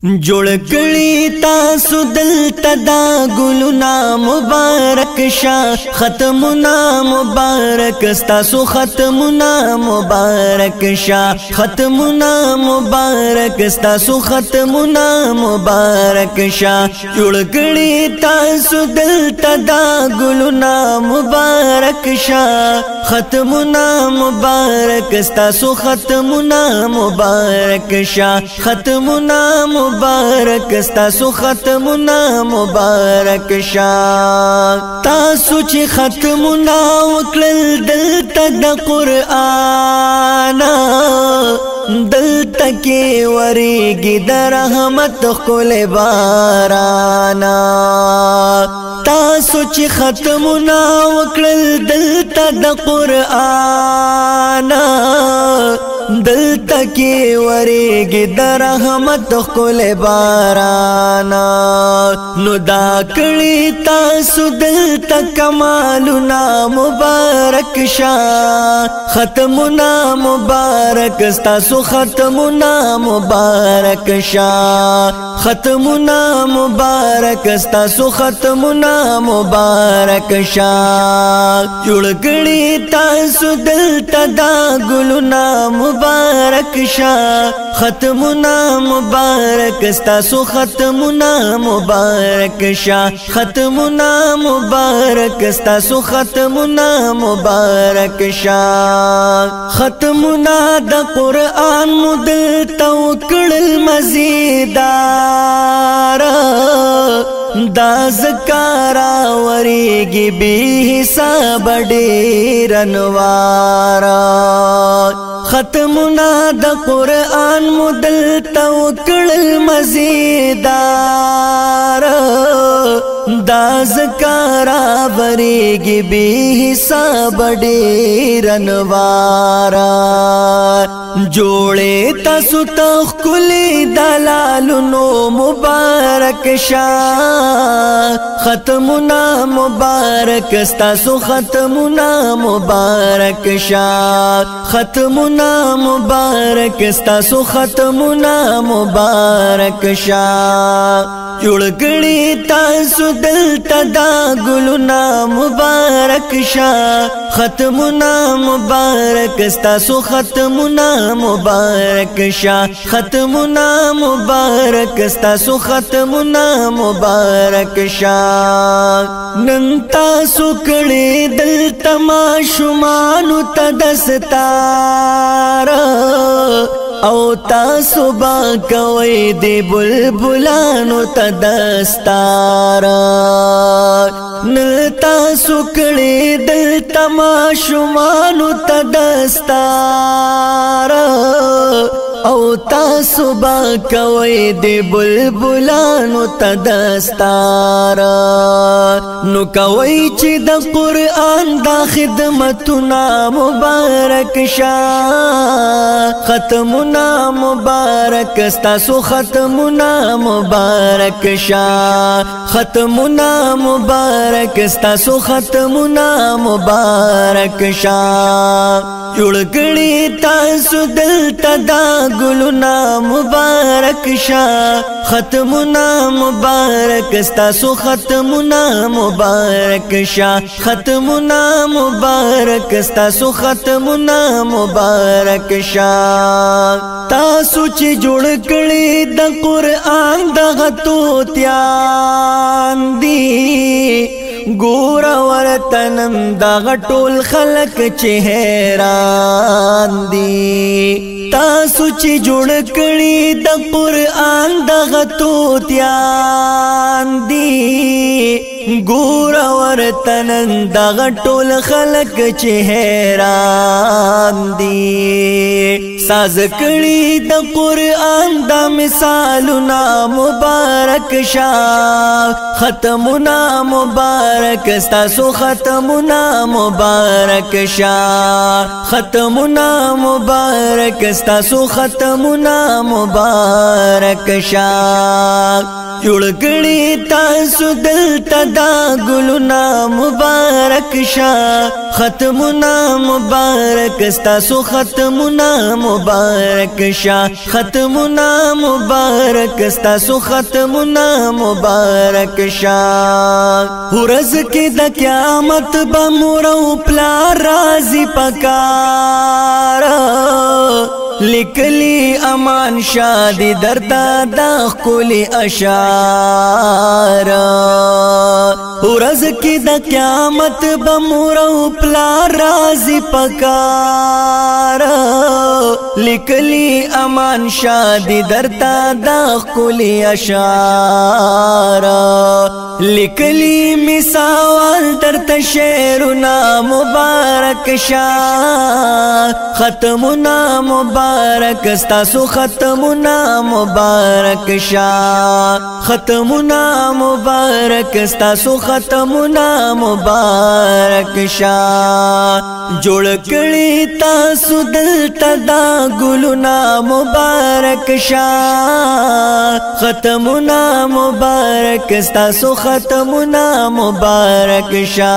जोड़ कड़ी तासु दलता दा गुलुना मुबारक शाह खत्मुना मुबारक तासु खत्मुना मुबारक शाह खत्मुना मुबारक तासु खत्मुना मुबारक शाह जोड़ कड़ी तासु दलता दा गुलुना मुबारक शाह खत्मुना मुबारक तासु खत्मुना मुबारक शाह खत्मुना मुबारक तासु खत्मुना मुबारक शाह तासु ची खत्मुना वकल दलता द कुरआना दलता के वरीगी द रहमत खुल बाराना तासु ची खत्मुना वकल दलता द कुरआना दलता के वरीगी द रहमत खुल बाराना नुदा कड़ी तासु दलता कमालुना मुबारक शाह खत्मुना मुबारक तासु खत्मुना मुबारक शाह खत्मुना मुबारक तासु खत्मुना मुबारक शाह जुड़ कड़ी तासु दलता दा गुलुना मुबारक शाह खत्मुना मुबारक तासु खत्मुना मुबारक शाह खत्मुना मुबारक तासु खत्मुना मुबारक शाह खत्मुना द कुरआन मुदल तवक्ल मजीदार दाज़कारा वरीगी बेहिसाब डेरनवारा खत्मुना द कुरआन मुदल तवक्ल मजीदार दाज़कारा वरीगी बेहिसाब डेरनवारा जोड़े तासु तख्कुली दलालुनो मुबारक शाह खत्मुना मुबारक तासु खत्मुना मुबारक शाह खत्मुना मुबारक तासु खत्मुना मुबारक शाह जुड़ कड़ी तासु दलता दा गुलुना मुबारक शाह खत्मुना मुबारक तासु खत्मुना मुबारक शाह खत्मुना मुबारक तासु खत्मुना मुबारक शाह नंता सुकड़े दलता माशुमानु तदस्तारा औ तासु बाकवै दे बुलबुलानु तदस्तारा नलता सुकड़े दलता माशुमानु तदस्तारा औ तासु बाकवै दे बुलबुलानु तदस्तारा नु कवै ची द कुरआन दा खिदमतुना मुबारक शाह खत्मुना मुबारक तासु खत्मुना मुबारक शाह खत्मुना मुबारक तासु खत्मुना मुबारक शाह जुड़ कड़ी तासु दलता दा गुलुना मुबारक शाह खत्मुना मुबारक तासु खत्मुना मुबारक शाह खत्मुना मुबारक तासु खत्मुना मुबारक शाह तासु ची जुड़ कड़ी द कुरआन द तोत्यान दी गोरा वरतनम दा टोल खलक चेहरान दी तासु ची जुड़ कड़ी द कुरआन द तोत्यान दी गोरा वरतनम दा टोल खलक चेहरान दी साज कड़ी द कुरआन द मिसालुना मुबारक शाह खत्मुना मुबारक तासु खत्मुना मुबारक शाह खत्मुना मुबारक ستاسو ختمنا مبارک شا جوړ کړي تاسو دلته دا ګلونه مبارک شا ختمنا مبارک ستاسو ختمنا مبارک شا ختمنا مبارک ستاسو ختمنا مبارک شا ورځ کې د قیامت به مور او پلار راځي پکار لیکلی امان شادی درتا دا خکولی اشار ورځ کې د قیامت به مور او پلار راځي پکار لیکلی امان شادی درتا دا خکولی اشار لیکلی مثال درتا شعرنا مبارک شا ختمنا مبارک ستاسو ختمنا مبارک شا ختمنا مبارک ستاسو ختمنا مبارک شا جوړ کړي تاسو دلته دا ګلونه مبارک شا ختمنا مبارک ستاسو ختمنا مبارک شا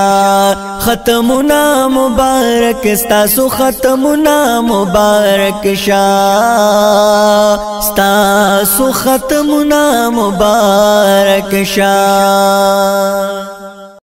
ختمنا مبارک ستاسو ختمنا مبارک شا ستاسو ختمنا مبارک شا